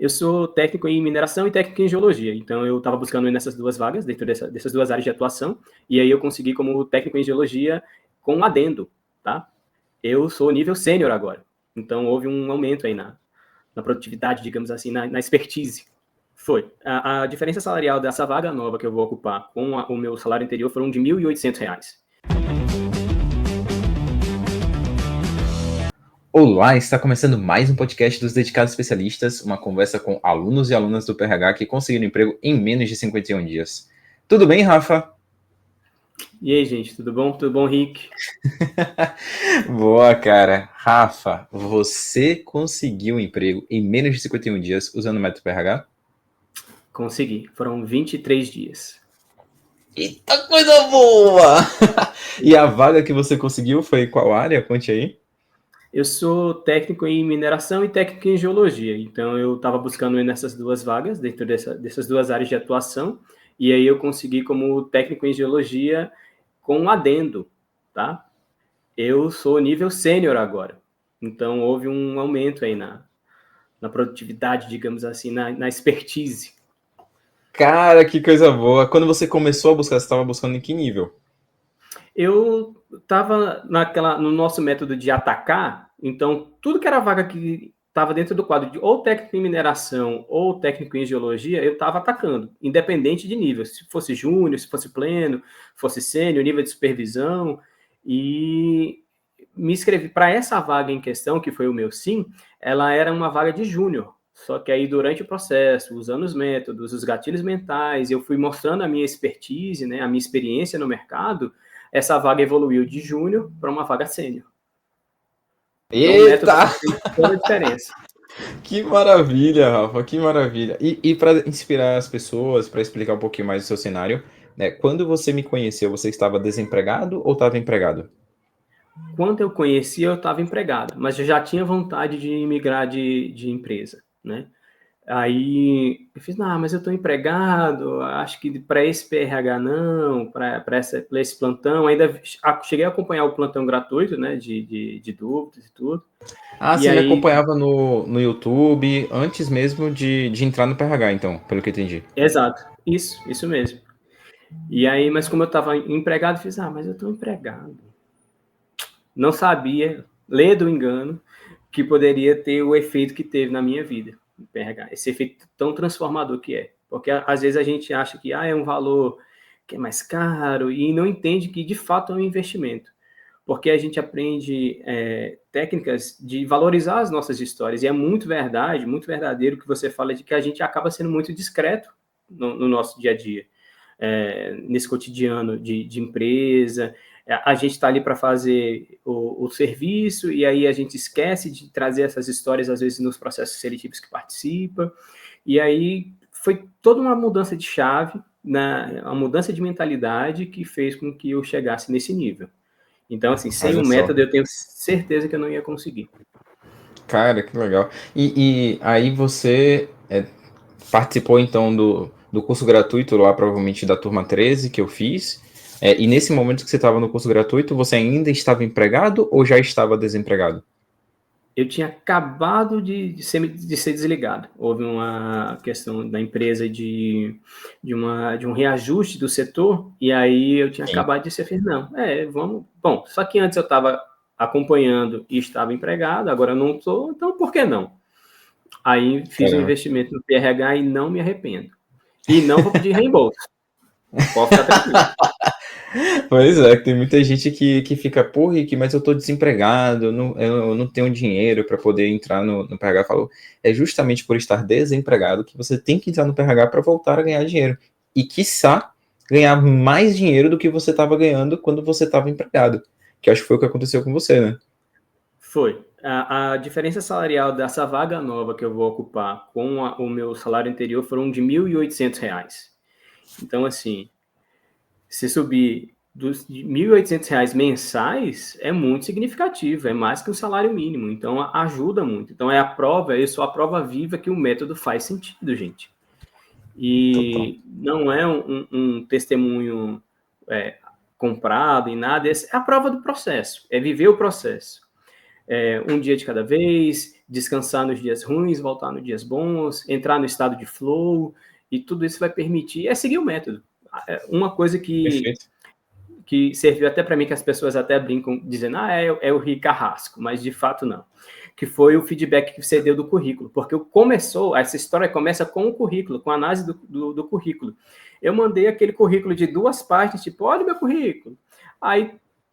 Eu sou técnico em mineração e técnico em geologia, então eu estava buscando nessas duas vagas, dentro dessas duas áreas de atuação, e aí eu consegui como técnico em geologia com um adendo, tá? Eu sou nível sênior agora, então houve um aumento aí na produtividade, digamos assim, na expertise. Foi. A diferença salarial dessa vaga nova que eu vou ocupar com o meu salário anterior foram de R$ 1.800. Olá, está começando mais um podcast dos Dedicados Especialistas, uma conversa com alunos e alunas do PRH que conseguiram emprego em menos de 51 dias. Tudo bem, Rafa? E aí, gente, tudo bom? Tudo bom, Rick? Boa, cara. Rafa, você conseguiu emprego em menos de 51 dias usando o método PRH? Consegui. Foram 23 dias. Eita, coisa boa! E a vaga que você conseguiu foi qual área? Conte aí. Eu sou técnico em mineração e técnico em geologia, então eu estava buscando nessas duas vagas, dentro dessas duas áreas de atuação, e aí eu consegui como técnico em geologia com um adendo, tá? Eu sou nível sênior agora, então houve um aumento aí na produtividade, digamos assim, na expertise. Cara, que coisa boa. Quando você começou a buscar, você estava buscando em que nível? Eu estava no nosso método de atacar, então tudo que era vaga que estava dentro do quadro de ou técnico em mineração ou técnico em geologia, eu estava atacando, independente de nível, se fosse júnior, se fosse pleno, fosse sênior, nível de supervisão, e me inscrevi para essa vaga em questão, que foi o meu sim, ela era uma vaga de júnior, só que aí durante o processo, usando os métodos, os gatilhos mentais, eu fui mostrando a minha expertise, né, a minha experiência no mercado. Essa vaga evoluiu de júnior para uma vaga sênior. Então, o método Eita! fez toda a diferença. Que maravilha, Rafa, que maravilha. E para inspirar as pessoas, para explicar um pouquinho mais do seu cenário, né? Quando você me conheceu, você estava desempregado ou estava empregado? Quando eu conheci, eu estava empregado, mas eu já tinha vontade de migrar de empresa, né? Aí eu fiz, não, mas eu estou empregado, acho que para esse PRH não, para esse plantão, ainda cheguei a acompanhar o plantão gratuito, né, de dúvidas e tudo. Ah, E você me aí, acompanhava no YouTube antes mesmo de entrar no PRH, então, pelo que eu entendi. exato, isso mesmo. E aí, mas como eu estava empregado, eu fiz, mas eu estou empregado. Não sabia, ler do engano, que poderia ter o efeito que teve na minha vida, o PRH, esse efeito tão transformador que é. Porque às vezes a gente acha que é um valor que é mais caro e não entende que de fato é um investimento. Porque a gente aprende técnicas de valorizar as nossas histórias. E é muito verdade, muito verdadeiro o que você fala de que a gente acaba sendo muito discreto no nosso dia a dia, nesse cotidiano de empresa. A gente está ali para fazer o serviço e aí a gente esquece de trazer essas histórias, às vezes, nos processos seletivos que participa. E aí foi toda uma mudança de chave, uma mudança de mentalidade que fez com que eu chegasse nesse nível. Então, assim, sem Olha um só. método, eu tenho certeza que eu não ia conseguir. Cara, que legal. E aí você participou então do curso gratuito lá, provavelmente da turma 13 que eu fiz. E nesse momento que você estava no curso gratuito, você ainda estava empregado ou já estava desempregado? Eu tinha acabado de ser desligado. Houve uma questão da empresa de um reajuste do setor, e aí eu tinha Sim. acabado de ser feliz. Não, vamos. Bom, só que antes eu estava acompanhando e estava empregado, agora eu não estou, então por que não? Aí fiz um Caramba. investimento no PRH e não me arrependo. E não vou pedir reembolso. Pode ficar tranquilo. Pois é, tem muita gente que fica, pô, Rick, mas eu tô desempregado, eu não tenho dinheiro para poder entrar no PH. Falou, é justamente por estar desempregado que você tem que entrar no PH para voltar a ganhar dinheiro. E, quiçá, ganhar mais dinheiro do que você estava ganhando quando você estava empregado. Que eu acho que foi o que aconteceu com você, né? Foi. A diferença salarial dessa vaga nova que eu vou ocupar com o meu salário anterior foram de R$ 1.800. Então, assim, se subir dos de R$ 1.800 mensais, é muito significativo, é mais que um salário mínimo. Então, ajuda muito. Então, eu sou a prova viva que o método faz sentido, gente. Total. E não é um testemunho comprado em nada, é a prova do processo, é viver o processo. Um dia de cada vez, descansar nos dias ruins, voltar nos dias bons, entrar no estado de flow, e tudo isso vai permitir, seguir o método. Uma coisa que serviu até para mim, que as pessoas até brincam, dizendo, é o Ri Carrasco, mas de fato não. Que foi o feedback que você deu do currículo, porque essa história começa com o currículo, com a análise do currículo. Eu mandei aquele currículo de 2 páginas, tipo, olha o meu currículo. Aí,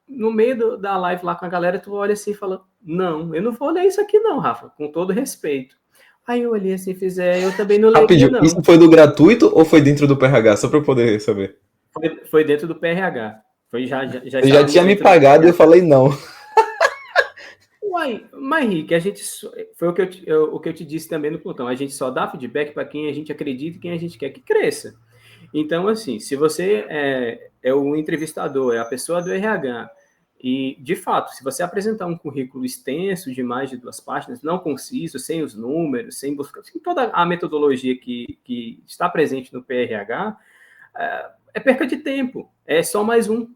no meio da live lá com a galera, tu olha assim e fala, não, eu não vou ler isso aqui não, Rafa, com todo respeito. Aí eu olhei assim, eu também não leria, não. Isso foi do gratuito ou foi dentro do PRH? Só para eu poder saber. Foi dentro do PRH. Eu já tinha me pagado e eu falei não. Uai, mas Rick, foi o que eu te disse também no plantão. A gente só dá feedback para quem a gente acredita e quem a gente quer que cresça. Então, assim, se você é o entrevistador, é a pessoa do RH, e, de fato, se você apresentar um currículo extenso de mais de 2 páginas, não conciso, sem os números, sem buscar, sem toda a metodologia que está presente no PRH, é perca de tempo. É só mais um.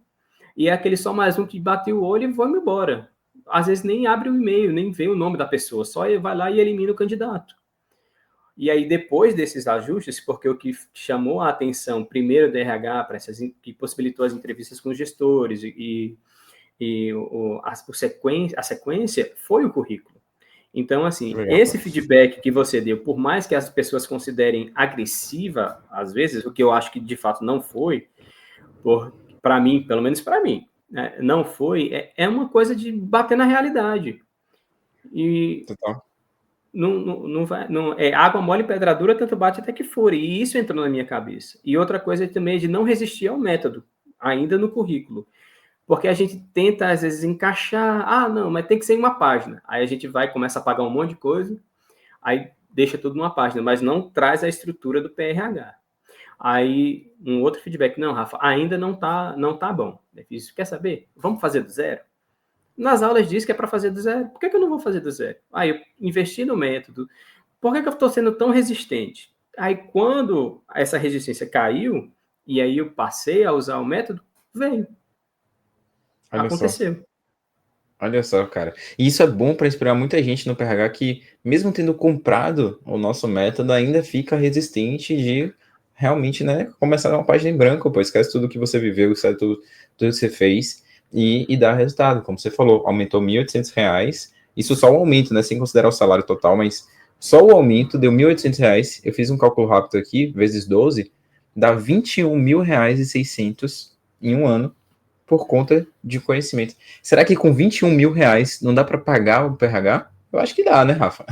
E é aquele só mais um que bateu o olho e vamos embora. Às vezes nem abre o e-mail, nem vê o nome da pessoa, só vai lá e elimina o candidato. E aí, depois desses ajustes, porque o que chamou a atenção primeiro do RH, que possibilitou as entrevistas com os gestores a sequência, foi o currículo. Então, assim, esse feedback que você deu, por mais que as pessoas considerem agressiva, às vezes, o que eu acho que de fato não foi, para mim, pelo menos para mim, né, não foi, é uma coisa de bater na realidade. E Total. não é água mole e pedra dura, tanto bate até que for. E isso entrou na minha cabeça. E outra coisa também é de não resistir ao método, ainda no currículo. Porque a gente tenta, às vezes, encaixar, não, mas tem que ser em uma página. Aí a gente começa a pagar um monte de coisa, aí deixa tudo numa página, mas não traz a estrutura do PRH. Aí, um outro feedback, não, Rafa, ainda não tá bom. Eu fiz, quer saber? Vamos fazer do zero? Nas aulas diz que é para fazer do zero. Por que eu não vou fazer do zero? Aí eu investi no método. Por que eu estou sendo tão resistente? Aí quando essa resistência caiu, e aí eu passei a usar o método, veio. Aconteceu. Olha só, cara. E isso é bom para inspirar muita gente no PRH que, mesmo tendo comprado o nosso método, ainda fica resistente de realmente, né, começar uma página em branco, pô, esquece tudo que você viveu, esquece tudo que você fez e dar resultado. Como você falou, aumentou R$ 1.800, isso só o aumento, né, sem considerar o salário total, mas só o aumento deu R$ 1.800. Eu fiz um cálculo rápido aqui, vezes 12, dá R$ 21.600 em um ano, por conta de conhecimento. Será que com R$ 21.000 não dá para pagar o PRH? Eu acho que dá, né, Rafa?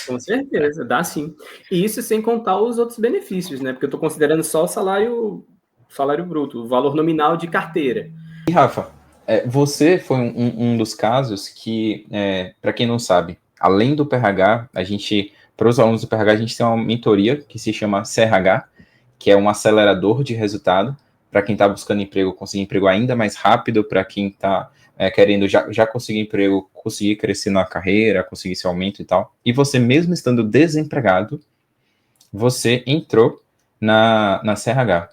Com certeza, dá sim. E isso sem contar os outros benefícios, né? Porque eu estou considerando só o salário bruto, o valor nominal de carteira. E, Rafa, você foi um dos casos que, para quem não sabe, além do PRH, para os alunos do PRH, a gente tem uma mentoria que se chama CRH, que é um acelerador de resultado, para quem está buscando emprego, conseguir emprego ainda mais rápido, para quem está querendo já conseguir emprego, conseguir crescer na carreira, conseguir esse aumento e tal. E você, mesmo estando desempregado, você entrou na CRH.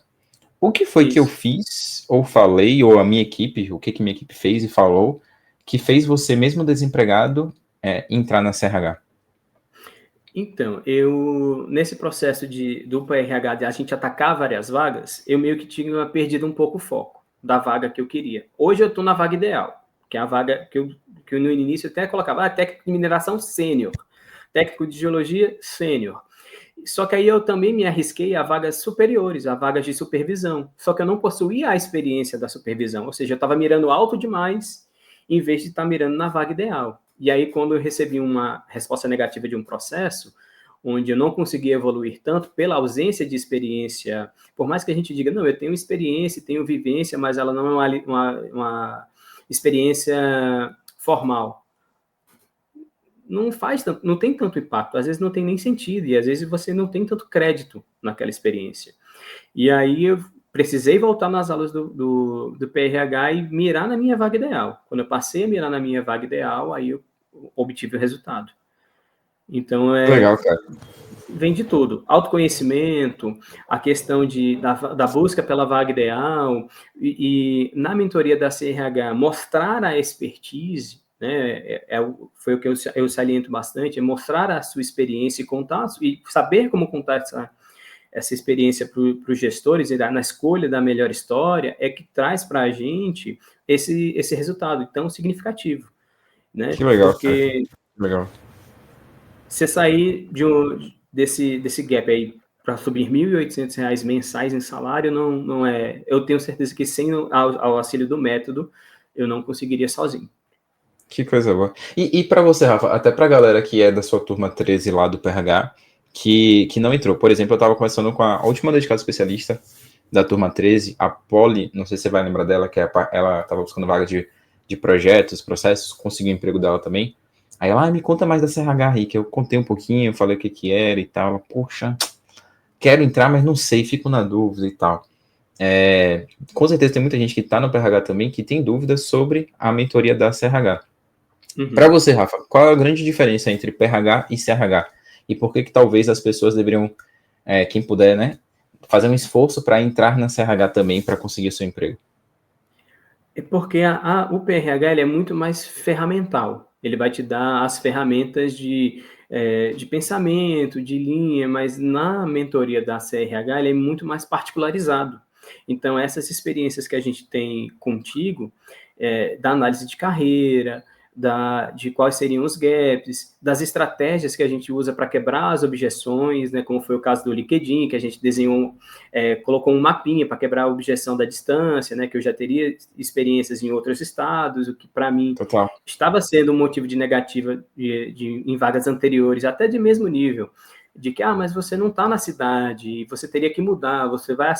O que foi que eu fiz, ou falei, ou a minha equipe, o que minha equipe fez e falou, que fez você, mesmo desempregado, entrar na CRH? Então, nesse processo do PRH, de a gente atacar várias vagas, eu meio que tinha perdido um pouco o foco da vaga que eu queria. Hoje eu estou na vaga ideal, que é a vaga que eu no início até colocava, técnico de mineração sênior, técnico de geologia sênior. Só que aí eu também me arrisquei a vagas superiores, a vagas de supervisão. Só que eu não possuía a experiência da supervisão, ou seja, eu estava mirando alto demais, em vez de estar mirando na vaga ideal. E aí, quando eu recebi uma resposta negativa de um processo, onde eu não conseguia evoluir tanto pela ausência de experiência, por mais que a gente diga, não, eu tenho experiência, tenho vivência, mas ela não é uma experiência formal. Não tem tanto impacto, às vezes não tem nem sentido, e às vezes você não tem tanto crédito naquela experiência. E aí eu precisei voltar nas aulas do PRH e mirar na minha vaga ideal. Quando eu passei a mirar na minha vaga ideal, aí eu obtive o resultado. Então, Legal, cara. Vem de tudo. Autoconhecimento, a questão da busca pela vaga ideal, e na mentoria da CRH, mostrar a expertise, né? Foi o que eu saliento bastante, é mostrar a sua experiência e contar, e saber como contar essa experiência para os gestores e na escolha da melhor história é que traz para a gente esse resultado tão significativo, né? Que legal, cara. Porque Que legal. você sair desse gap aí para subir R$ 1.800 mensais em salário não é. Eu tenho certeza que sem o auxílio do método eu não conseguiria sozinho. Que coisa boa. E para você, Rafa, até para a galera que é da sua turma 13 lá do PRH, que não entrou. Por exemplo, eu estava conversando com a última dedicada especialista da turma 13, a Polly, não sei se você vai lembrar dela, que ela estava buscando vaga de projetos, processos, conseguiu o emprego dela também. Aí ela, me conta mais da CRH, Rick. Eu contei um pouquinho, falei o que era e tal. Poxa, quero entrar, mas não sei, fico na dúvida e tal. Com certeza tem muita gente que está no PRH também que tem dúvidas sobre a mentoria da CRH. Para você, Rafa, qual é a grande diferença entre PRH e CRH? E por que talvez as pessoas deveriam, quem puder, né, fazer um esforço para entrar na CRH também para conseguir o seu emprego? É porque o PRH ele é muito mais ferramental. Ele vai te dar as ferramentas de pensamento, de linha, mas na mentoria da CRH ele é muito mais particularizado. Então, essas experiências que a gente tem contigo, da análise de carreira, de quais seriam os gaps, das estratégias que a gente usa para quebrar as objeções, né, como foi o caso do LinkedIn, que a gente desenhou, colocou um mapinha para quebrar a objeção da distância, né, que eu já teria experiências em outros estados, o que para mim Total. estava sendo um motivo de negativa em vagas anteriores, até de mesmo nível, de que, mas você não está na cidade, você teria que mudar, você vai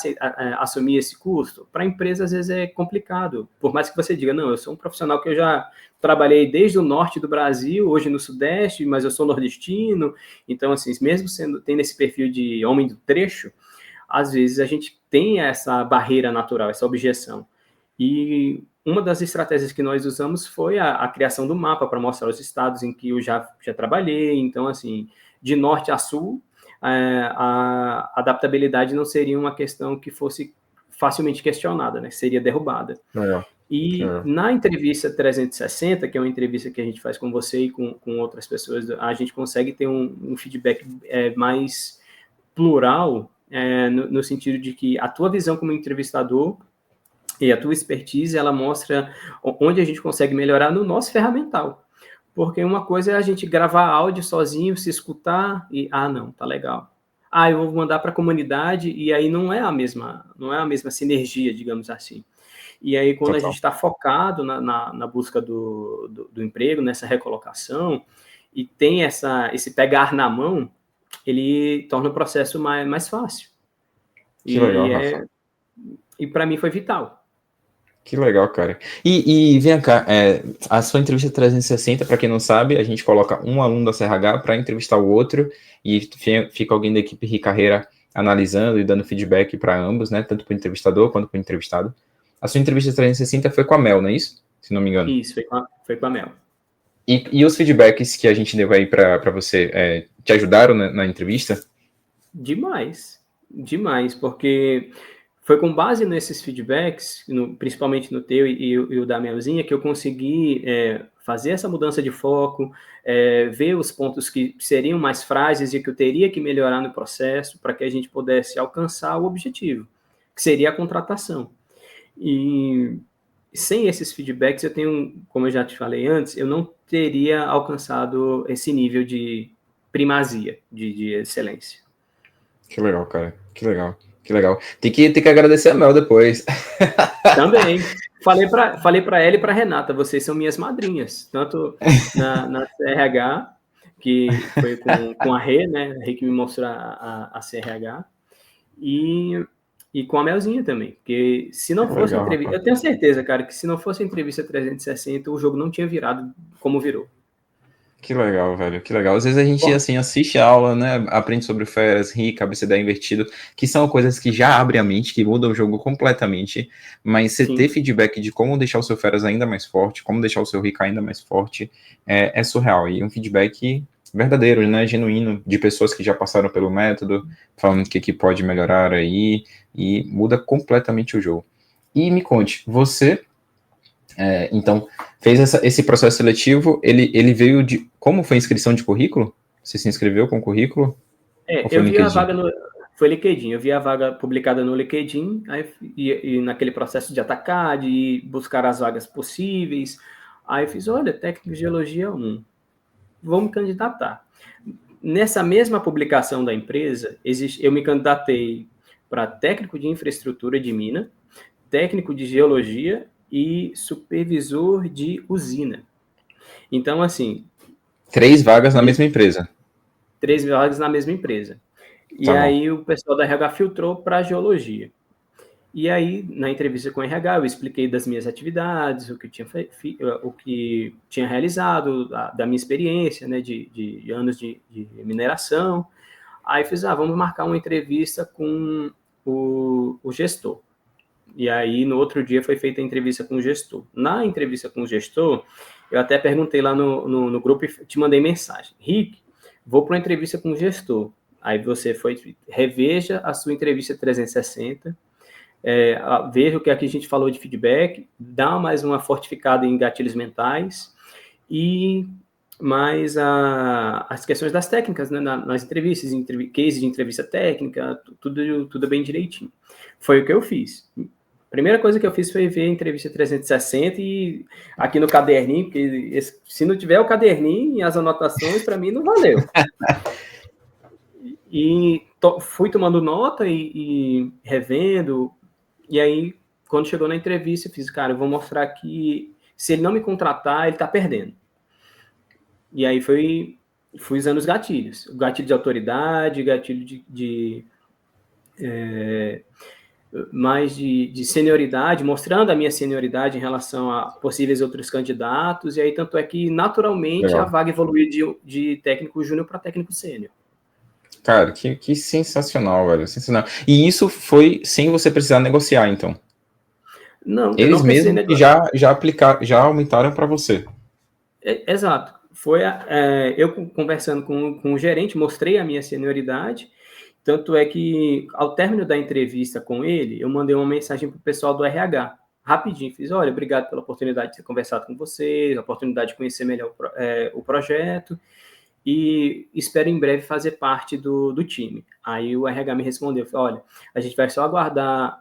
assumir esse custo? Para a empresa, às vezes, é complicado. Por mais que você diga, não, eu sou um profissional que eu já trabalhei desde o norte do Brasil, hoje no sudeste, mas eu sou nordestino, então, assim, mesmo tendo esse perfil de homem do trecho, às vezes a gente tem essa barreira natural, essa objeção. E uma das estratégias que nós usamos foi a criação do mapa para mostrar os estados em que eu já trabalhei. Então, assim, de norte a sul, a adaptabilidade não seria uma questão que fosse facilmente questionada, né? Seria derrubada. Legal. E na entrevista 360, que é uma entrevista que a gente faz com você e com outras pessoas, a gente consegue ter um feedback mais plural, no sentido de que a tua visão como entrevistador e a tua expertise, ela mostra onde a gente consegue melhorar no nosso ferramental. Porque uma coisa é a gente gravar áudio sozinho, se escutar e, não, tá legal. Eu vou mandar para a comunidade e aí não é a mesma sinergia, digamos assim. E aí, quando a gente está focado na busca do emprego, nessa recolocação, e tem esse pegar na mão, ele torna o processo mais fácil. Que legal, Rafa. E para mim foi vital. Que legal, cara. E vem cá, a sua entrevista 360, para quem não sabe, a gente coloca um aluno da CRH para entrevistar o outro e fica alguém da equipe Ricarreira analisando e dando feedback para ambos, né? Tanto para o entrevistador quanto para o entrevistado. A sua entrevista 360 foi com a Mel, não é isso? Se não me engano. Isso, foi com a Mel. E os feedbacks que a gente deu aí para você, te ajudaram na entrevista? Demais, porque foi com base nesses feedbacks, principalmente no teu e o da Melzinha, que eu consegui fazer essa mudança de foco, ver os pontos que seriam mais frágeis e que eu teria que melhorar no processo para que a gente pudesse alcançar o objetivo, que seria a contratação. E sem esses feedbacks, como eu já te falei antes, eu não teria alcançado esse nível de primazia, de excelência. Que legal, cara. Que legal. Que legal. Tem que agradecer a Mel depois. Também. Falei para ela e para Renata, vocês são minhas madrinhas, tanto na CRH, que foi com a Rê, né? A Rê que me mostrou a CRH, e com a Melzinha também, porque se não fosse a entrevista, eu tenho certeza, cara, que se não fosse a entrevista 360, o jogo não tinha virado como virou. Que legal, velho, que legal. Às vezes a gente, assim, assiste a aula, né, aprende sobre feras, ri, cabeça invertido, que são coisas que já abrem a mente, que mudam o jogo completamente, mas você ter feedback de como deixar o seu feras ainda mais forte, como deixar o seu rica ainda mais forte, é surreal. E um feedback verdadeiro, né, genuíno, de pessoas que já passaram pelo método, falando o que pode melhorar aí, e muda completamente o jogo. E me conte, você Então, fez esse processo seletivo, ele veio de... Como foi a inscrição de currículo? Você se inscreveu com currículo? Ou foi Eu vi LinkedIn? a vaga foi LinkedIn, eu vi a vaga publicada no LinkedIn, aí, e naquele processo de atacar, de buscar as vagas possíveis, aí eu fiz, olha, técnico de geologia 1, vou me candidatar. Nessa mesma publicação da empresa, eu me candidatei para técnico de infraestrutura de mina, técnico de geologia e supervisor de usina. Então, assim... 3 vagas na mesma empresa. 3 vagas na mesma empresa. E aí o pessoal da RH filtrou para geologia. E aí, na entrevista com o RH, eu expliquei das minhas atividades, o que tinha realizado, da minha experiência, né, de anos de mineração. Aí fiz, vamos marcar uma entrevista com o gestor. E aí, no outro dia, foi feita a entrevista com o gestor. Na entrevista com o gestor, eu até perguntei lá no grupo e te mandei mensagem. Rick, vou para uma entrevista com o gestor. Aí você reveja a sua entrevista 360, veja o que aqui a gente falou de feedback, dá mais uma fortificada em gatilhos mentais e mais as questões das técnicas, né, nas entrevistas, case de entrevista técnica, tudo bem direitinho. Foi o que eu fiz. A primeira coisa que eu fiz foi ver a entrevista 360 e aqui no caderninho, porque se não tiver o caderninho e as anotações, para mim não valeu. E fui tomando nota e revendo, e aí, quando chegou na entrevista, eu fiz, cara, eu vou mostrar que se ele não me contratar, ele tá perdendo. E aí fui usando os gatilhos. O gatilho de autoridade, gatilho mais de senioridade, mostrando a minha senioridade em relação a possíveis outros candidatos, e aí tanto é que, naturalmente, a vaga evoluiu de técnico júnior para técnico sênior. Cara, que sensacional, velho, sensacional. E isso foi sem você precisar negociar, então? Não, eles mesmos que já aumentaram para você. Exato. Foi eu conversando com o gerente, mostrei a minha senioridade, tanto é que, ao término da entrevista com ele, eu mandei uma mensagem para o pessoal do RH, rapidinho, fiz, olha, obrigado pela oportunidade de ter conversado com vocês, a oportunidade de conhecer melhor o projeto, e espero em breve fazer parte do time. Aí o RH me respondeu, olha, a gente vai só aguardar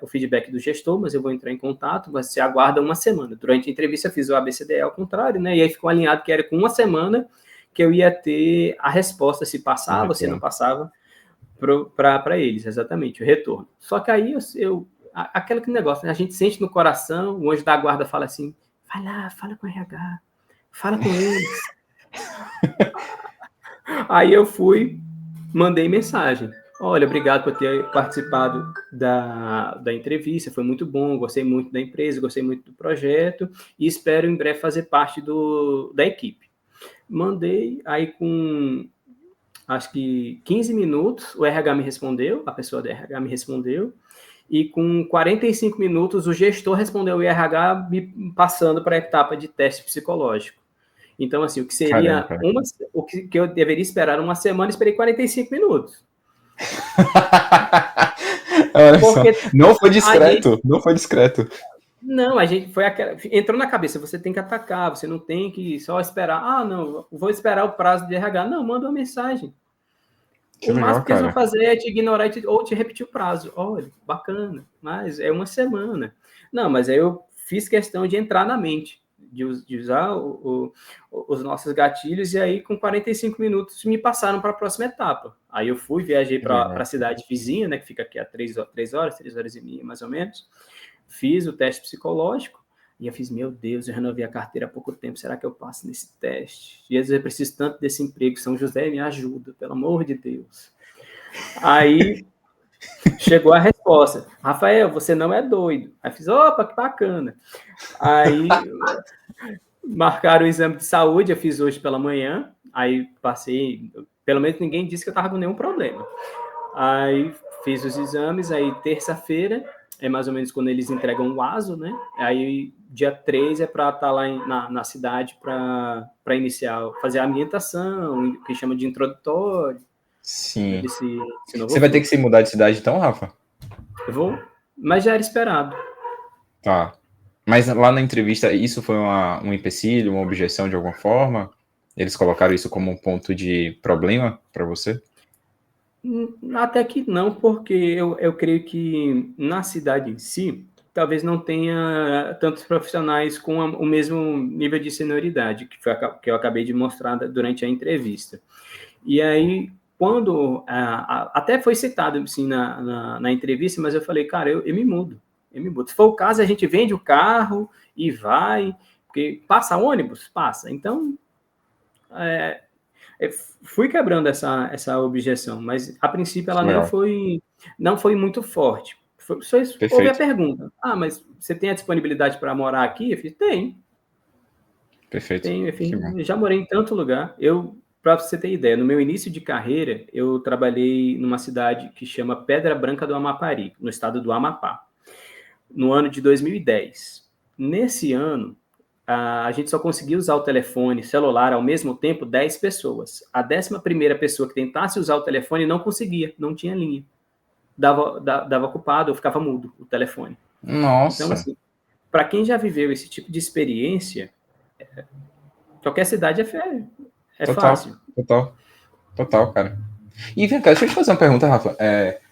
o feedback do gestor, mas eu vou entrar em contato, você aguarda uma semana. Durante a entrevista eu fiz o ABCDE ao contrário, né, e aí ficou alinhado que era com uma semana que eu ia ter a resposta, se passava, se não passava, para eles, exatamente, o retorno. Só que aí aquele negócio, né, a gente sente no coração, o anjo da guarda fala assim, vai lá, fala com o RH, fala com eles. Aí eu mandei mensagem. Olha, obrigado por ter participado da entrevista, foi muito bom, gostei muito da empresa, gostei muito do projeto e espero em breve fazer parte da equipe. Mandei, aí com, acho que 15 minutos, o RH me respondeu, a pessoa do RH me respondeu, e com 45 minutos o gestor respondeu o RH me passando para a etapa de teste psicológico. Então, assim, o que seria o que eu deveria esperar uma semana, esperei 45 minutos. Porque não foi discreto, não foi discreto. Não, a gente entrou na cabeça, você tem que atacar, você não tem que só esperar, não, vou esperar o prazo de RH. Não, manda uma mensagem. O máximo que eles vão fazer é te ignorar ou te repetir o prazo. Olha, bacana, mas é uma semana. Não, mas aí eu fiz questão de entrar na mente, de usar os nossos gatilhos, e aí com 45 minutos me passaram para a próxima etapa. Aí eu viajei para a cidade vizinha, né, que fica aqui a 3 horas e meia, mais ou menos. Fiz o teste psicológico, e eu fiz, meu Deus, eu renovei a carteira há pouco tempo, será que eu passo nesse teste? Jesus, eu preciso tanto desse emprego, São José me ajuda, pelo amor de Deus. Aí chegou a resposta, Rafael, você não é doido. Aí fiz, opa, que bacana. Aí marcaram o exame de saúde, eu fiz hoje pela manhã, aí passei, pelo menos ninguém disse que eu estava com nenhum problema. Aí fiz os exames, aí terça-feira, é mais ou menos quando eles entregam o ASO, né? Aí dia 3 é para estar lá na cidade para iniciar, fazer a ambientação, que chama de introdutório. Sim. Você vai ter que se mudar de cidade então, Rafa? Eu vou, mas já era esperado. Tá. Mas lá na entrevista, isso foi um empecilho, uma objeção de alguma forma? Eles colocaram isso como um ponto de problema para você? Até que não, porque eu creio que na cidade em si, talvez não tenha tantos profissionais com o mesmo nível de senioridade que eu acabei de mostrar durante a entrevista. E aí, quando até foi citado assim, na entrevista, mas eu falei, cara, eu me mudo, eu me mudo. Se for o caso, a gente vende o carro e vai, porque passa ônibus? Passa. Então, é, fui quebrando essa objeção, mas a princípio ela Legal. não foi muito forte. Só houve a Perfeito. pergunta: ah, mas você tem a disponibilidade para morar aqui? Eu fiz: tem, Perfeito. tenho. Que bom. Eu já morei em tanto lugar. Para você ter ideia, no meu início de carreira, eu trabalhei numa cidade que chama Pedra Branca do Amapari, no estado do Amapá, no ano de 2010. Nesse ano, a gente só conseguia usar o telefone celular ao mesmo tempo 10 pessoas. A 11ª pessoa que tentasse usar o telefone não conseguia, não tinha linha. Dava ocupado ou ficava mudo o telefone. Então, Nossa, assim, para quem já viveu esse tipo de experiência, qualquer cidade é total, fácil. total, total, cara. E vem cá, deixa eu te fazer uma pergunta, Rafa.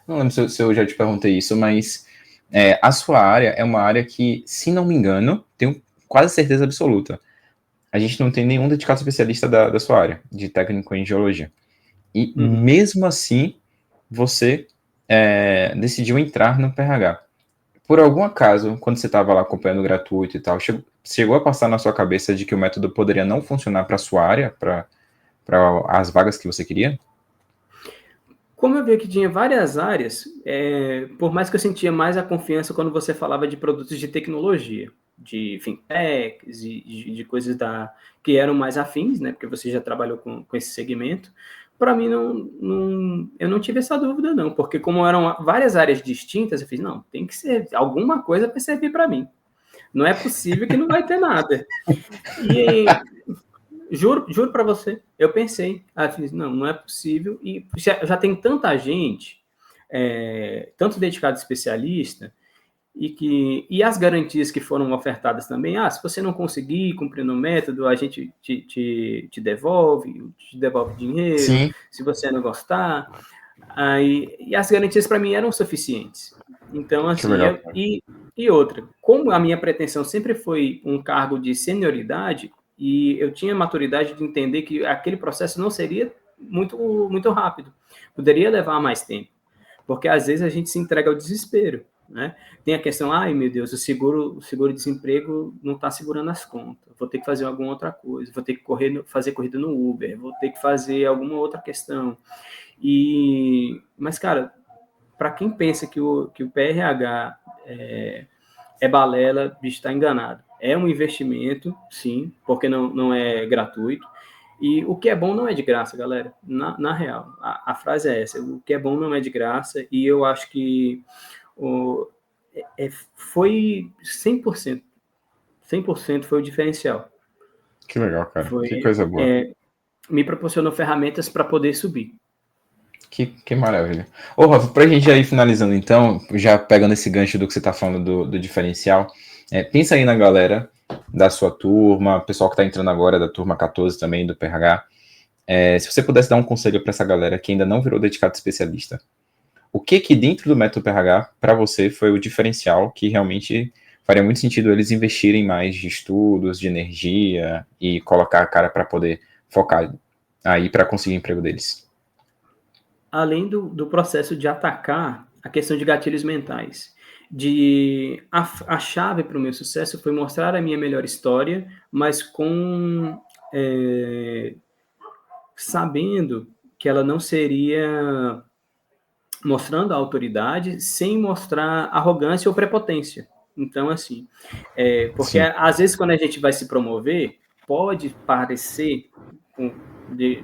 Não lembro se eu já te perguntei isso, mas a sua área é uma área que, se não me engano, tenho quase certeza absoluta. A gente não tem nenhum dedicado especialista da sua área, de técnico em geologia. E Uhum. mesmo assim, você decidiu entrar no PRH. Por algum acaso, quando você estava lá acompanhando gratuito e tal, chegou a passar na sua cabeça de que o método poderia não funcionar para a sua área, para as vagas que você queria? Como eu vi que tinha várias áreas, por mais que eu sentia mais a confiança quando você falava de produtos de tecnologia, de fintechs e de coisas que eram mais afins, né? Porque você já trabalhou com esse segmento. Para mim, eu não tive essa dúvida, não, porque como eram várias áreas distintas, eu fiz, não, tem que ser, alguma coisa vai servir para mim. Não é possível que não vai ter nada. E juro para você, eu pensei, não, não é possível, e já tem tanta gente, tanto dedicado especialista, e as garantias que foram ofertadas também, se você não conseguir cumprir no método, a gente te devolve dinheiro, Sim, se você não gostar, e as garantias para mim eram suficientes. Então, que assim, legal. e outra, como a minha pretensão sempre foi um cargo de senioridade, e eu tinha maturidade de entender que aquele processo não seria muito rápido, poderia levar mais tempo, porque às vezes a gente se entrega ao desespero, né? Tem a questão, ai meu Deus, o seguro-desemprego não está segurando as contas, vou ter que fazer alguma outra coisa, vou ter que fazer corrida no Uber, vou ter que fazer alguma outra questão. Mas, cara, para quem pensa que o PRH é balela, bicho, está enganado. É um investimento, sim, porque não é gratuito. E o que é bom não é de graça, galera. Na real, a frase é essa: o que é bom não é de graça. E eu acho que o, foi 100%. 100% foi o diferencial. Que legal, cara. Que Foi, coisa boa. me proporcionou ferramentas para poder subir. Que maravilha. Ô, Rafa, pra gente já ir finalizando então, já pegando esse gancho do que você tá falando do diferencial, pensa aí na galera da sua turma, pessoal que tá entrando agora da turma 14 também, do PRH. Se você pudesse dar um conselho para essa galera que ainda não virou dedicado especialista, o que dentro do método PRH, para você, foi o diferencial que realmente faria muito sentido eles investirem mais de estudos, de energia e colocar a cara para poder focar aí para conseguir o emprego deles? Além do processo de atacar a questão de gatilhos mentais. A chave para o meu sucesso foi mostrar a minha melhor história, mas é, sabendo que ela não seria mostrando a autoridade sem mostrar arrogância ou prepotência. Então, assim, porque Sim, às vezes quando a gente vai se promover, pode parecer, de,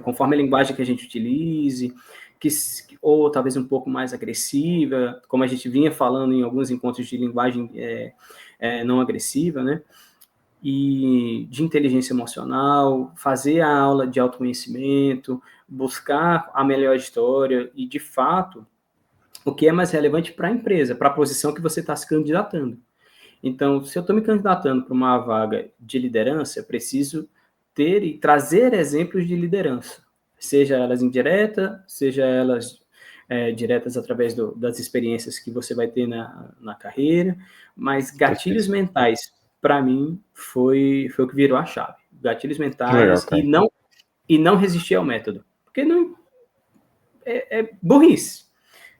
conforme a linguagem que a gente utilize, ou talvez um pouco mais agressiva, como a gente vinha falando em alguns encontros de linguagem não agressiva, né? E de inteligência emocional, fazer a aula de autoconhecimento, buscar a melhor história e, de fato, o que é mais relevante para a empresa, para a posição que você está se candidatando. Então, se eu estou me candidatando para uma vaga de liderança, eu preciso ter e trazer exemplos de liderança, seja elas indiretas, seja elas diretas através das experiências que você vai ter na carreira, mas gatilhos Perfeito. mentais, para mim, foi o que virou a chave. Gatilhos Que legal, mentais cara. e não resistir ao método. Porque não é burrice.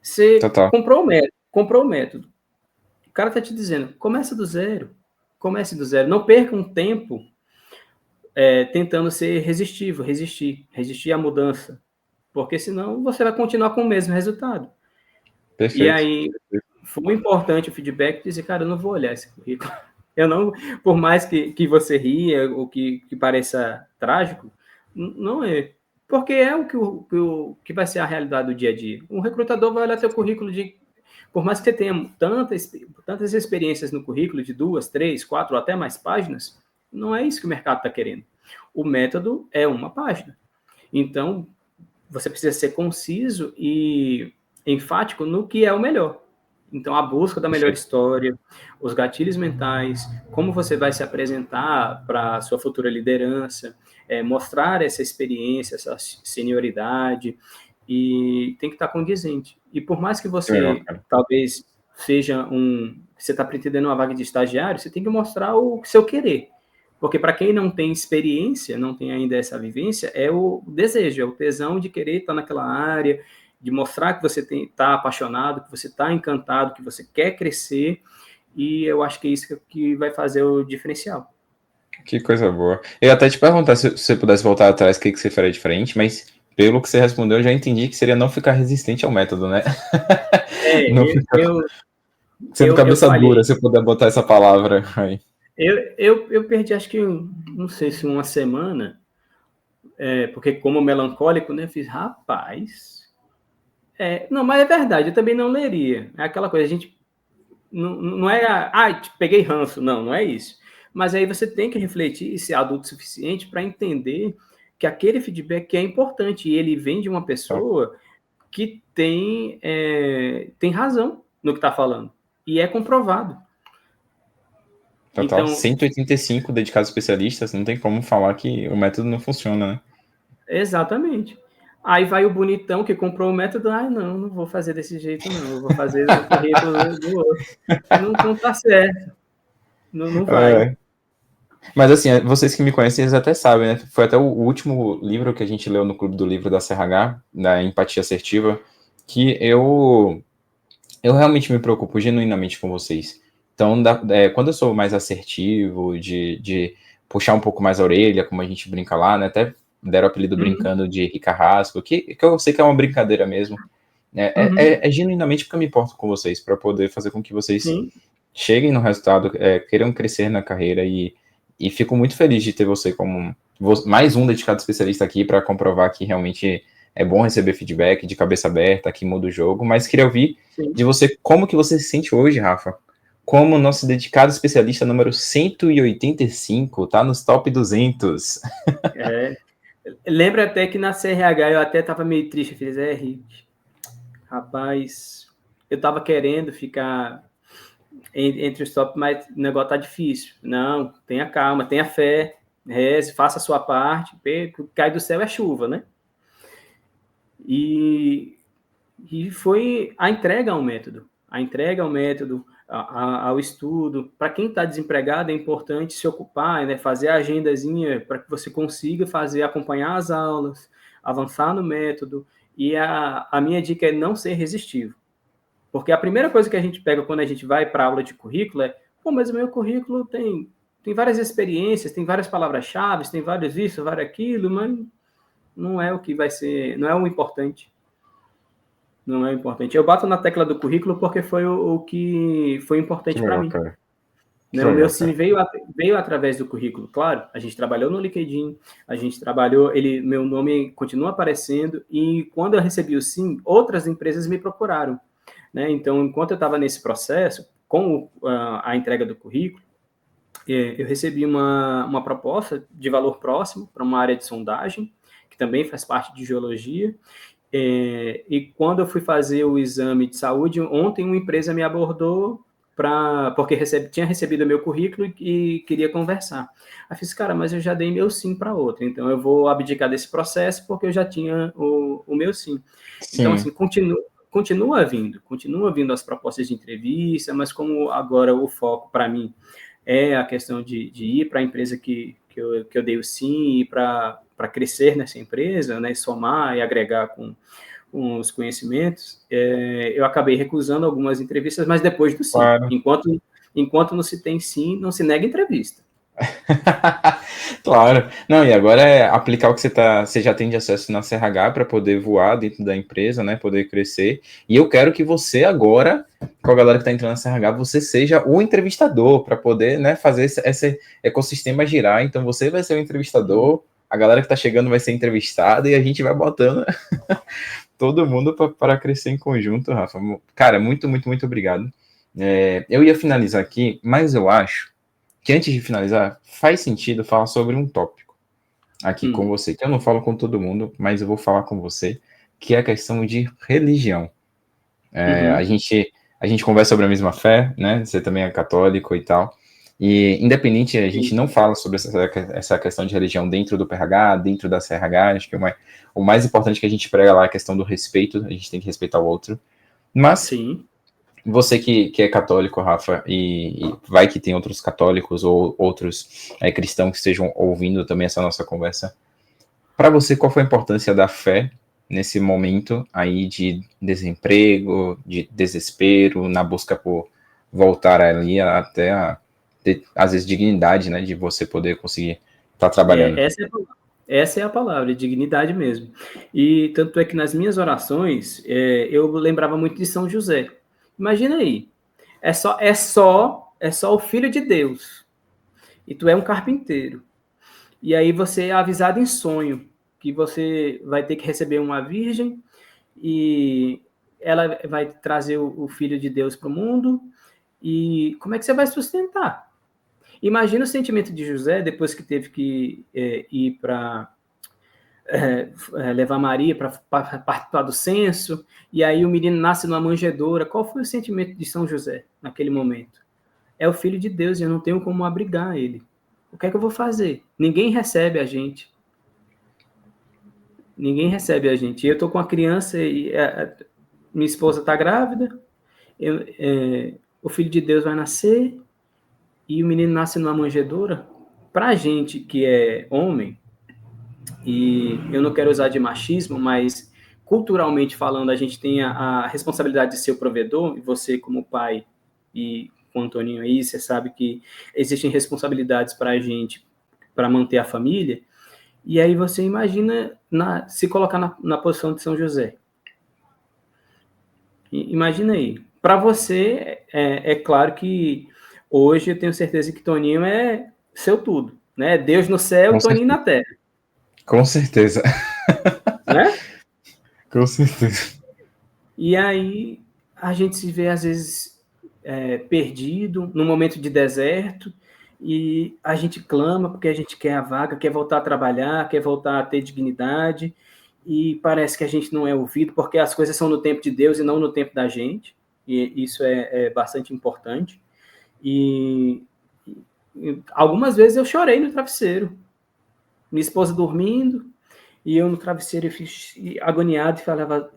Você Total. comprou o método. O cara está te dizendo, comece do zero. Comece do zero. Não perca um tempo tentando ser resistivo, resistir à mudança. Porque senão você vai continuar com o mesmo resultado. E Perfeito. aí, foi importante o feedback dizer, cara, eu não vou olhar esse currículo. Eu não, por mais que você ria ou que pareça trágico, não é. Porque é que vai ser a realidade do dia a dia. Um recrutador vai olhar seu currículo por mais que você tenha tantas experiências no currículo de 2, 3, 4 ou até mais páginas, não é isso que o mercado está querendo. O método é uma página. Então, você precisa ser conciso e enfático no que é o melhor. Então, a busca da melhor Perfeito. história, os gatilhos mentais, como você vai se apresentar para a sua futura liderança, mostrar essa experiência, essa senioridade, e tem que estar condizente. E por mais que Que legal, você, cara. talvez, você está pretendendo uma vaga de estagiário, você tem que mostrar o seu querer. Porque para quem não tem experiência, não tem ainda essa vivência, é o desejo, é o tesão de querer estar naquela área, de mostrar que você está apaixonado, que você está encantado, que você quer crescer, e eu acho que é isso que vai fazer o diferencial. Que coisa boa. Eu ia até te perguntar se você pudesse voltar atrás, o que você faria diferente, mas pelo que você respondeu, eu já entendi que seria não ficar resistente ao método, né? É, Não ficar sendo eu cabeça dura, falhei. se eu puder botar essa palavra aí. Eu perdi, acho que, não sei se uma semana, porque como melancólico, né, fiz, rapaz, não, mas é verdade, eu também não leria. É aquela coisa, a gente não é, peguei ranço, não é isso. Mas aí você tem que refletir e ser adulto o suficiente para entender que aquele feedback é importante e ele vem de uma pessoa que tem razão no que está falando e é comprovado. Total. Então, 185 dedicados a especialistas, não tem como falar que o método não funciona, né? exatamente. Aí vai o bonitão que comprou o método, não vou fazer desse jeito não, eu vou fazer o currículo do outro. Não tá certo, não vai. É. Mas assim, vocês que me conhecem, eles até sabem, né? Foi até o último livro que a gente leu no Clube do Livro da CRH, da Empatia Assertiva, que eu realmente me preocupo genuinamente com vocês. Então, quando eu sou mais assertivo, de puxar um pouco mais a orelha, como a gente brinca lá, né? Até deram o apelido Uhum, brincando de Ricarrasco, que eu sei que é uma brincadeira mesmo. uhum, É genuinamente porque eu me importo com vocês, para poder fazer com que vocês sim, cheguem no resultado, queiram crescer na carreira e fico muito feliz de ter você como mais um dedicado especialista aqui para comprovar que realmente é bom receber feedback de cabeça aberta, que muda o jogo, mas queria ouvir sim. de você como que você se sente hoje, Rafa, como nosso dedicado especialista número 185, tá nos top 200. É. Lembra até que na CRH eu até estava meio triste, eu fiz, Rick, rapaz, eu estava querendo ficar entre os top, mas o negócio tá difícil. Não, tenha calma, tenha fé, reze, faça a sua parte, cai do céu é chuva, né? E, e foi a entrega ao método. A entrega ao método, ao estudo. Para quem está desempregado, é importante se ocupar, né, fazer a agendazinha para que você consiga acompanhar as aulas, avançar no método. E a minha dica é não ser resistivo. Porque a primeira coisa que a gente pega quando a gente vai para a aula de currículo é, mas o meu currículo tem várias experiências, tem várias palavras-chave, tem vários isso, vários aquilo, mas não é o que vai ser, não é o importante. Não é importante. Eu bato na tecla do currículo porque foi o que foi Que importante para legal, mim. cara. Que Né? O meu legal, sim cara. veio através do currículo, claro. A gente trabalhou no LinkedIn, a gente trabalhou, meu nome continua aparecendo e quando eu recebi o sim, outras empresas me procuraram. Né? Então, enquanto eu estava nesse processo, com a entrega do currículo, eu recebi uma proposta de valor próximo para uma área de sondagem, que também faz parte de geologia, e quando eu fui fazer o exame de saúde, ontem uma empresa me abordou porque tinha recebido o meu currículo e queria conversar. Aí eu fiz, cara, mas eu já dei meu sim para outra, então eu vou abdicar desse processo porque eu já tinha o meu sim. Então, assim, continua vindo as propostas de entrevista, mas como agora o foco para mim é a questão de ir para a empresa que eu dei o sim, e para crescer nessa empresa, né, somar e agregar com os conhecimentos, eu acabei recusando algumas entrevistas, mas depois do sim. Claro. Enquanto não se tem sim, não se nega entrevista. Claro. Não, e agora é aplicar o que você já tem de acesso na CRH para poder voar dentro da empresa, né? Poder crescer. E eu quero que você agora, com a galera que está entrando na CRH, você seja o entrevistador para poder, né, fazer esse ecossistema girar. Então você vai ser o entrevistador, a galera que está chegando vai ser entrevistada e a gente vai botando todo mundo para crescer em conjunto, Rafa. Cara, muito, muito, muito obrigado. Eu ia finalizar aqui, mas eu acho que antes de finalizar, faz sentido falar sobre um tópico aqui com você, que eu não falo com todo mundo, mas eu vou falar com você, que é a questão de religião. A gente conversa sobre a mesma fé, né? Você também é católico e tal. E independente, a gente não fala sobre essa questão de religião dentro do PRH, dentro da CRH, acho que o mais importante que a gente prega lá é a questão do respeito, a gente tem que respeitar o outro. Mas Sim. Você que é católico, Rafa, e vai que tem outros católicos ou outros cristãos que estejam ouvindo também essa nossa conversa. Para você, qual foi a importância da fé nesse momento aí de desemprego, de desespero, na busca por voltar ali até ter, às vezes, dignidade, né, de você poder conseguir estar trabalhando? Essa é a palavra, dignidade mesmo. E tanto é que nas minhas orações, eu lembrava muito de São José. Imagina aí, é só o Filho de Deus, e tu é um carpinteiro. E aí você é avisado em sonho que você vai ter que receber uma virgem e ela vai trazer o Filho de Deus para o mundo. E como é que você vai sustentar? Imagina o sentimento de José depois que teve que ir para levar Maria para participar do censo, e aí o menino nasce numa manjedoura. Qual foi o sentimento de São José naquele momento? É o Filho de Deus e eu não tenho como abrigar ele. O que é que eu vou fazer? Ninguém recebe a gente. Ninguém recebe a gente. E eu estou com a criança e minha esposa está grávida, o Filho de Deus vai nascer e o menino nasce numa manjedoura. Para a gente que é homem, e eu não quero usar de machismo, mas culturalmente falando, a gente tem a responsabilidade de ser o provedor, e você como pai, e com o Antoninho aí, você sabe que existem responsabilidades para a gente, para manter a família, e aí você imagina se colocar na posição de São José. Imagina aí. Para você, é claro que hoje eu tenho certeza que Toninho é seu tudo, né? Deus no céu e Toninho na terra. Com certeza. Né? Com certeza. E aí a gente se vê, às vezes, perdido, num momento de deserto, e a gente clama porque a gente quer a vaga, quer voltar a trabalhar, quer voltar a ter dignidade, e parece que a gente não é ouvido, porque as coisas são no tempo de Deus e não no tempo da gente, e isso é bastante importante. E algumas vezes eu chorei no travesseiro, minha esposa dormindo, e eu no travesseiro eu fiz agoniado e falava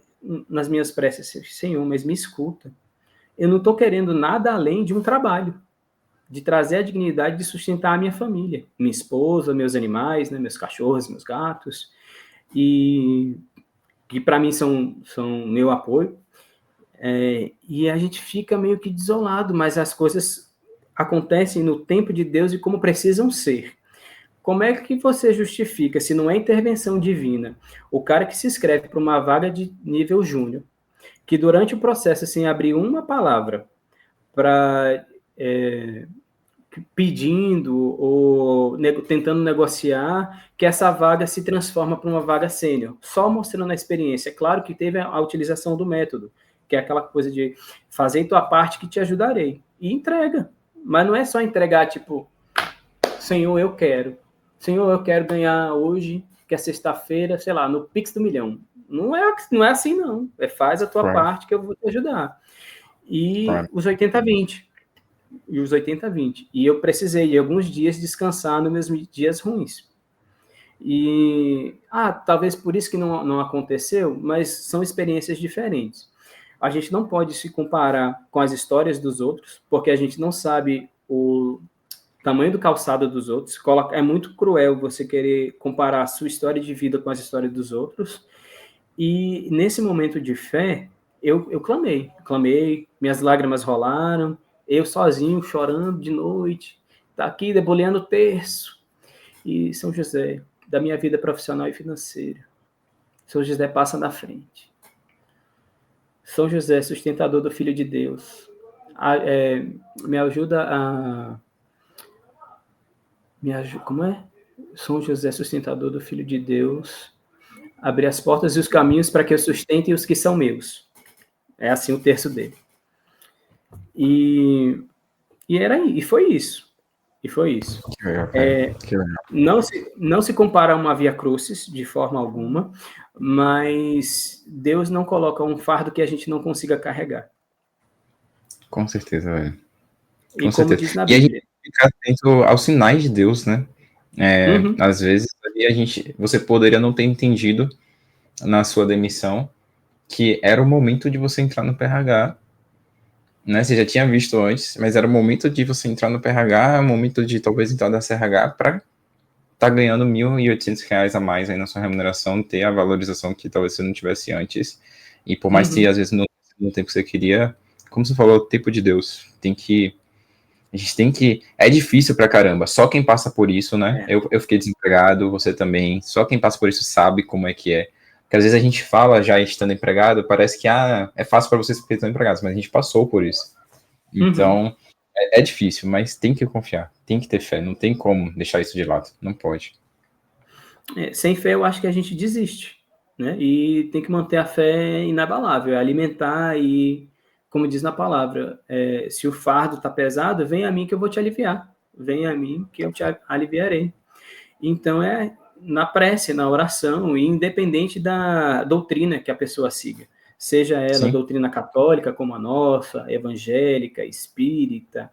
nas minhas preces, Senhor, mas me escuta. Eu não estou querendo nada além de um trabalho, de trazer a dignidade de sustentar a minha família, minha esposa, meus animais, né, meus cachorros, meus gatos, e que para mim são meu apoio. E a gente fica meio que desolado, mas as coisas acontecem no tempo de Deus e como precisam ser. Como é que você justifica, se não é intervenção divina, o cara que se inscreve para uma vaga de nível júnior, que durante o processo, sem abrir uma palavra, para pedindo ou tentando negociar, que essa vaga se transforma para uma vaga sênior, só mostrando a experiência. É claro que teve a utilização do método, que é aquela coisa de fazer tua parte que te ajudarei. E entrega. Mas não é só entregar, tipo, Senhor, eu quero. Senhor, eu quero ganhar hoje, que é sexta-feira, sei lá, no Pix do Milhão. Não é assim, não. Faz a tua parte que eu vou te ajudar. E os 80-20. e os 80-20. E eu precisei, alguns dias, descansar nos meus dias ruins. E, talvez por isso que não aconteceu, mas são experiências diferentes. A gente não pode se comparar com as histórias dos outros, porque a gente não sabe o tamanho do calçado dos outros. É muito cruel você querer comparar a sua história de vida com as histórias dos outros. E nesse momento de fé, eu clamei, minhas lágrimas rolaram, eu sozinho, chorando de noite, tá aqui debulhando o terço. E São José, da minha vida profissional e financeira, São José passa na frente. São José, sustentador do Filho de Deus, me ajuda a... Como é? São José, sustentador do Filho de Deus, abrir as portas e os caminhos para que eu sustente os que são meus. É assim o terço dele. E foi isso. E foi isso. Não se compara a uma Via Crucis, de forma alguma, mas Deus não coloca um fardo que a gente não consiga carregar. Com certeza, velho. E como diz na Bíblia. E a gente fica atento aos sinais de Deus, né? Às vezes, você poderia não ter entendido na sua demissão que era o momento de você entrar no PRH, né? Você já tinha visto antes, mas era o momento de você entrar no PRH, o momento de talvez entrar na CRH para tá ganhando R$1.800 a mais aí na sua remuneração, ter a valorização que talvez você não tivesse antes. E por mais que às vezes não no tempo que você queria, como você falou, o tempo de Deus. A gente tem que... É difícil pra caramba. Só quem passa por isso, né? Eu fiquei desempregado, você também. Só quem passa por isso sabe como é que é. Porque às vezes a gente fala já estando empregado, parece que é fácil para vocês porque estão empregados, mas a gente passou por isso. Então, é difícil, mas tem que confiar, tem que ter fé, não tem como deixar isso de lado, não pode. Sem fé, eu acho que a gente desiste, né? E tem que manter a fé inabalável, alimentar e, como diz na palavra, se o fardo está pesado, vem a mim que eu vou te aliviar, vem a mim que eu te aliviarei. Então, na prece, na oração, independente da doutrina que a pessoa siga, seja ela doutrina católica como a nossa, evangélica, espírita,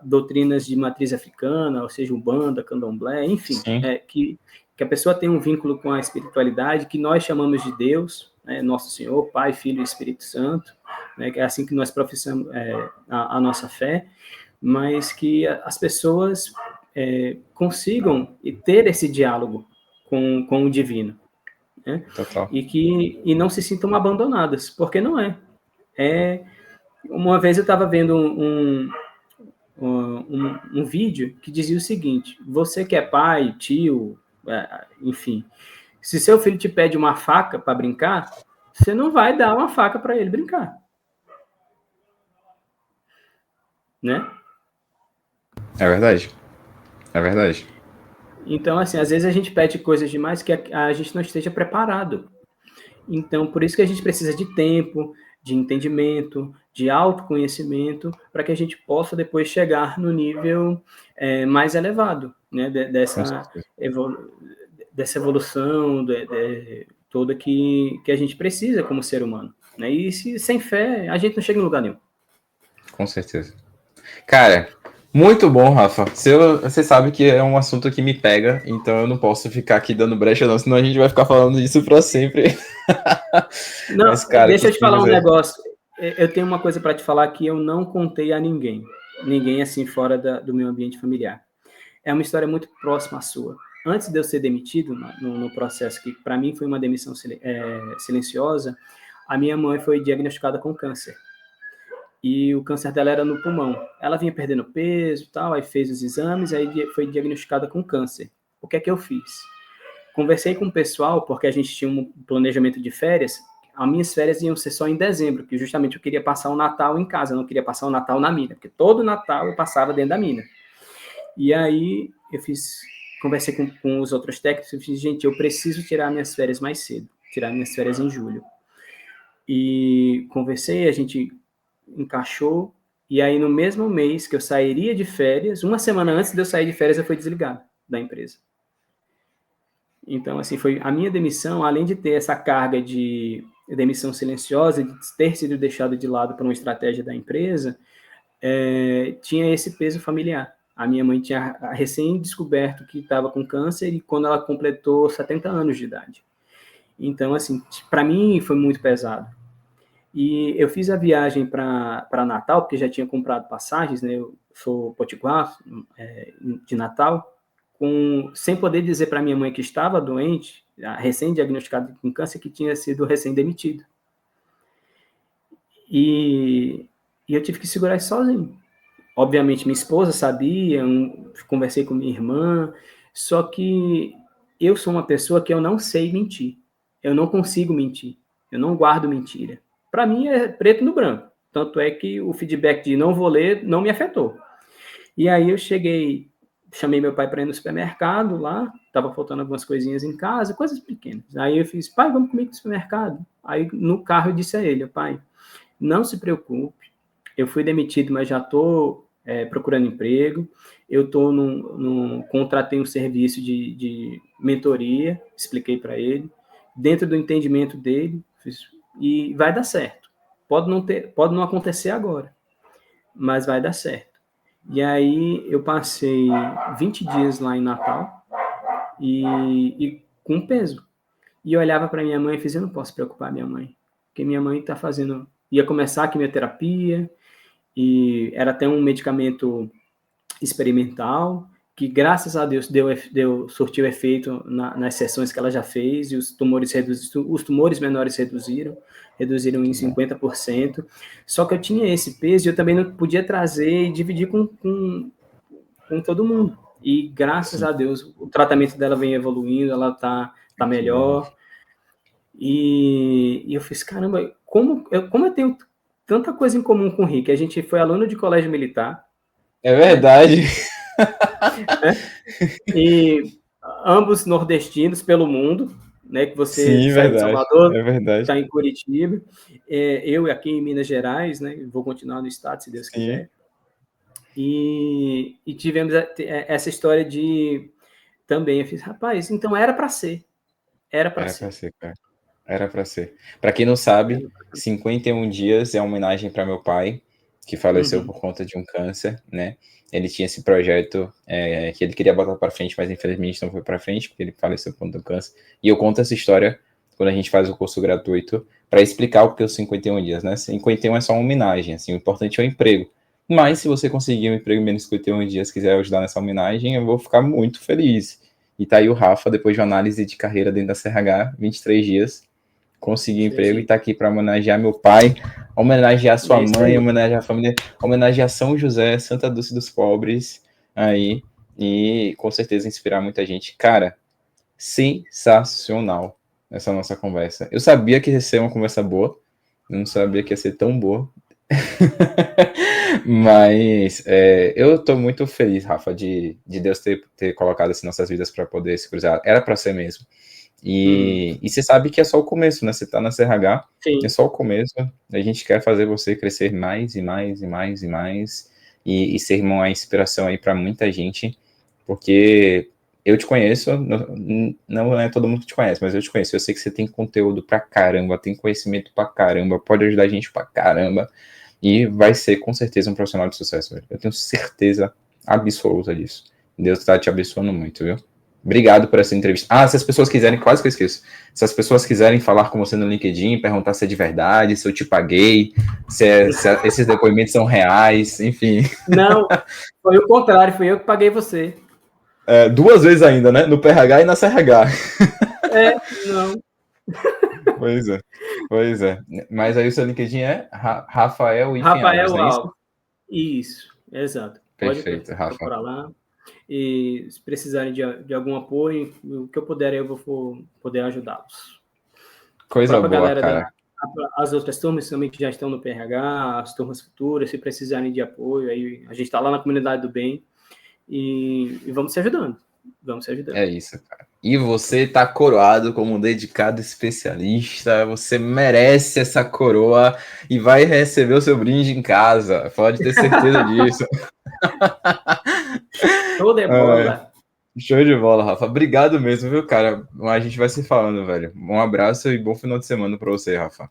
doutrinas de matriz africana, ou seja, Umbanda, Candomblé, enfim, que a pessoa tem um vínculo com a espiritualidade que nós chamamos de Deus, né, Nosso Senhor, Pai, Filho e Espírito Santo, né, que é assim que nós professamos a nossa fé, mas que as pessoas consigam ter esse diálogo com o divino, né? Total. E não se sintam abandonadas, porque não é. Uma vez eu estava vendo um vídeo que dizia o seguinte: você que é pai, tio, enfim, se seu filho te pede uma faca para brincar, você não vai dar uma faca para ele brincar, né? É verdade. É verdade. Então, assim, às vezes a gente pede coisas demais que a gente não esteja preparado. Então, por isso que a gente precisa de tempo, de entendimento, de autoconhecimento, para que a gente possa depois chegar no nível mais elevado, né? Dessa evolução toda que a gente precisa como ser humano, né? E sem fé, a gente não chega em lugar nenhum. Com certeza. Cara, muito bom, Rafa. Você sabe que é um assunto que me pega, então eu não posso ficar aqui dando brecha, não, senão a gente vai ficar falando disso para sempre. Não, mas, cara, deixa eu te falar um negócio. Eu tenho uma coisa para te falar que eu não contei a ninguém assim fora do meu ambiente familiar. É uma história muito próxima à sua. Antes de eu ser demitido no processo, que para mim foi uma demissão silenciosa, a minha mãe foi diagnosticada com câncer. E o câncer dela era no pulmão. Ela vinha perdendo peso e tal, aí fez os exames, aí foi diagnosticada com câncer. O que é que eu fiz? Conversei com o pessoal, porque a gente tinha um planejamento de férias. As minhas férias iam ser só em dezembro, que justamente eu queria passar o Natal em casa, eu não queria passar o Natal na mina, porque todo Natal eu passava dentro da mina. E aí conversei com os outros técnicos, eu fiz, gente, eu preciso tirar minhas férias mais cedo, tirar minhas férias em julho. E conversei, a gente encaixou, e aí no mesmo mês que eu sairia de férias, uma semana antes de eu sair de férias, eu fui desligado da empresa. Então, assim, foi a minha demissão, além de ter essa carga de demissão silenciosa, de ter sido deixado de lado por uma estratégia da empresa, tinha esse peso familiar. A minha mãe tinha recém-descoberto que estava com câncer e quando ela completou 70 anos de idade. Então, assim, para mim foi muito pesado. E eu fiz a viagem para Natal, porque já tinha comprado passagens, né? Eu sou potiguar de Natal, sem poder dizer para minha mãe que estava doente, recém-diagnosticado com câncer, que tinha sido recém-demitido. E eu tive que segurar isso sozinho. Obviamente, minha esposa sabia, conversei com minha irmã, só que eu sou uma pessoa que eu não sei mentir. Eu não consigo mentir. Eu não guardo mentira. Para mim é preto no branco. Tanto é que o feedback de não vou ler não me afetou. E aí eu chamei meu pai para ir no supermercado lá, estava faltando algumas coisinhas em casa, coisas pequenas. Aí eu fiz, pai, vamos comigo no supermercado? Aí no carro eu disse a ele, pai, não se preocupe, eu fui demitido, mas já estou procurando emprego, eu contratei um serviço de mentoria, expliquei para ele, dentro do entendimento dele, e vai dar certo. Pode não acontecer agora, mas vai dar certo. E aí eu passei 20 dias lá em Natal e com peso. E eu olhava para minha mãe e dizia, eu não posso preocupar minha mãe, porque minha mãe está ia começar a quimioterapia, e era até um medicamento experimental, que graças a Deus surtiu efeito nas sessões que ela já fez, e os tumores menores reduziram em 50%, só que eu tinha esse peso e eu também não podia trazer e dividir com todo mundo, e graças a Deus o tratamento dela vem evoluindo, ela tá melhor, e eu fiz, caramba, como eu tenho tanta coisa em comum com o Rick, a gente foi aluno de colégio militar. É verdade. E ambos nordestinos pelo mundo, né? Que você Sim, sai de verdade. Salvador, É verdade. está em Curitiba. Eu aqui em Minas Gerais, né? Vou continuar no estado, se Deus quiser. E tivemos essa história de também, eu fiz, rapaz, então era para ser. Era para ser, cara. Era para ser. Para quem não sabe, 51 dias é uma homenagem para meu pai, que faleceu por conta de um câncer, né? Ele tinha esse projeto que ele queria botar para frente, mas infelizmente não foi para frente, porque ele faleceu por conta do câncer. E eu conto essa história quando a gente faz o curso gratuito, para explicar o que é os 51 dias, né? 51 é só uma homenagem, assim, o importante é o emprego. Mas se você conseguir um emprego em menos de 51 dias, quiser ajudar nessa homenagem, eu vou ficar muito feliz. E tá aí o Rafa, depois de uma análise de carreira dentro da CRH, 23 dias, conseguiu emprego e tá aqui para homenagear meu pai, homenagear sua mãe, homenagear a família, homenagear São José, Santa Dulce dos Pobres, aí, e com certeza inspirar muita gente. Cara, sensacional essa nossa conversa. Eu sabia que ia ser uma conversa boa, eu não sabia que ia ser tão boa. Mas eu tô muito feliz, Rafa, de Deus ter colocado assim nossas vidas para poder se cruzar. Era para ser mesmo. E você sabe que é só o começo, né? Você tá na CRH, é só o começo. A gente quer fazer você crescer mais e mais e mais e mais e ser uma inspiração aí para muita gente, porque eu te conheço, não é todo mundo que te conhece, mas eu te conheço. Eu sei que você tem conteúdo pra caramba, tem conhecimento pra caramba, pode ajudar a gente pra caramba e vai ser com certeza um profissional de sucesso, velho. Eu tenho certeza absoluta disso. Deus tá te abençoando muito, viu? Obrigado por essa entrevista. Se as pessoas quiserem, quase que eu esqueço. Se as pessoas quiserem falar com você no LinkedIn, perguntar se é de verdade, se eu te paguei, se esses depoimentos são reais, enfim. Não, foi o contrário, fui eu que paguei você. 2 vezes ainda, né? No PRH e na CRH. Não. Pois é. Mas aí o seu LinkedIn é Rafael Rafael Alves, não é isso? Isso, exato. Perfeito, Pode Rafa. procurar lá. E se precisarem de algum apoio, o que eu puder, eu vou poder ajudá-los. Coisa boa, galera cara. As outras turmas também que já estão no PRH, as turmas futuras, se precisarem de apoio, aí a gente está lá na comunidade do bem e vamos se ajudando. Vamos se ajudando. É isso, cara. E você está coroado como um dedicado especialista, você merece essa coroa e vai receber o seu brinde em casa, pode ter certeza disso. Show de bola! Show de bola, Rafa. Obrigado mesmo, viu, cara? A gente vai se falando, velho. Um abraço e bom final de semana para você, Rafa.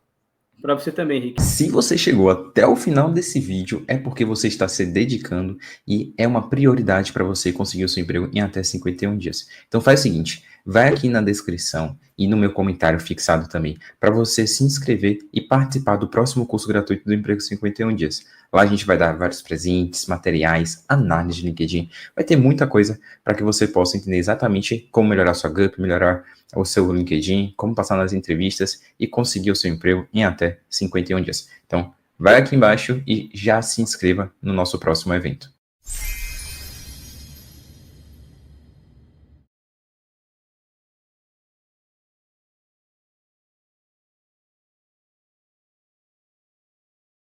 Para você também, Henrique. Se você chegou até o final desse vídeo, é porque você está se dedicando e é uma prioridade para você conseguir o seu emprego em até 51 dias. Então faz o seguinte, vai aqui na descrição e no meu comentário fixado também, para você se inscrever e participar do próximo curso gratuito do Emprego 51 Dias. Lá a gente vai dar vários presentes, materiais, análise de LinkedIn, vai ter muita coisa para que você possa entender exatamente como melhorar sua GUP, melhorar o seu LinkedIn, como passar nas entrevistas e conseguir o seu emprego em até 51 dias. Então, vai aqui embaixo e já se inscreva no nosso próximo evento.